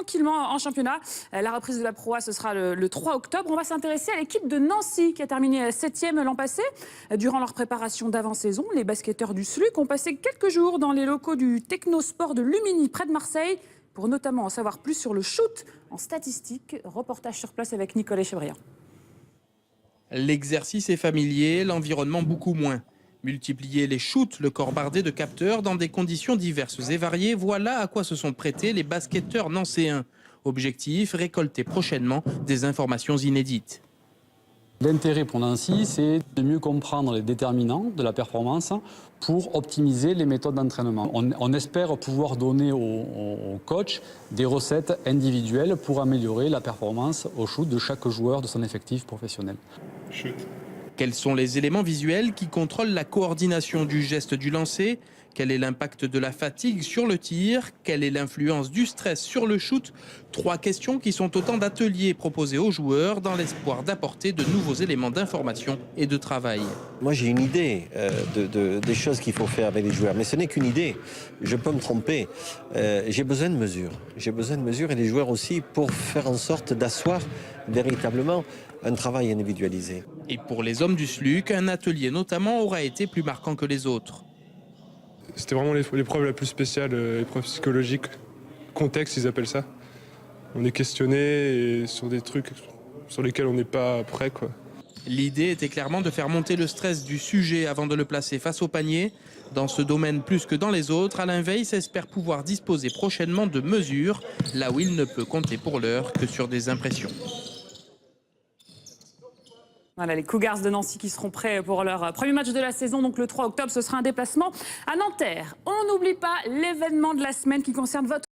tranquillement en championnat. La reprise de la Pro A, ce sera le 3 octobre. On va s'intéresser à l'équipe de Nancy qui a terminé 7e l'an passé. Durant leur préparation d'avant-saison, les basketteurs du SLUC ont passé quelques jours dans les locaux du Technosport de Lumini, près de Marseille, pour notamment en savoir plus sur le shoot en statistique. Reportage sur place avec Nicolas Chebriand. L'exercice est familier, l'environnement beaucoup moins. Multiplier les shoots, le corps bardé de capteurs dans des conditions diverses et variées, voilà à quoi se sont prêtés les basketteurs nancéens. Objectif, récolter prochainement des informations inédites. L'intérêt pour Nancy, c'est de mieux comprendre les déterminants de la performance pour optimiser les méthodes d'entraînement. On espère pouvoir donner aux coachs des recettes individuelles pour améliorer la performance au shoot de chaque joueur de son effectif professionnel. Shoot. Quels sont les éléments visuels qui contrôlent la coordination du geste du lancer? Quel est l'impact de la fatigue sur le tir? Quelle est l'influence du stress sur le shoot? 3 questions qui sont autant d'ateliers proposés aux joueurs dans l'espoir d'apporter de nouveaux éléments d'information et de travail. Moi j'ai une idée des choses qu'il faut faire avec les joueurs, mais ce n'est qu'une idée. Je peux me tromper. J'ai besoin de mesures. J'ai besoin de mesures et les joueurs aussi pour faire en sorte d'asseoir véritablement un travail individualisé. Et pour les hommes du SLUC, un atelier notamment aura été plus marquant que les autres. C'était vraiment l'épreuve la plus spéciale, l'épreuve psychologique. Contexte, ils appellent ça. On est questionné sur des trucs sur lesquels on n'est pas prêt, quoi. L'idée était clairement de faire monter le stress du sujet avant de le placer face au panier. Dans ce domaine plus que dans les autres, Alain Weiss espère pouvoir disposer prochainement de mesures, là où il ne peut compter pour l'heure que sur des impressions. Voilà, les Cougars de Nancy qui seront prêts pour leur premier match de la saison. Donc le 3 octobre, ce sera un déplacement à Nanterre. On n'oublie pas l'événement de la semaine qui concerne votre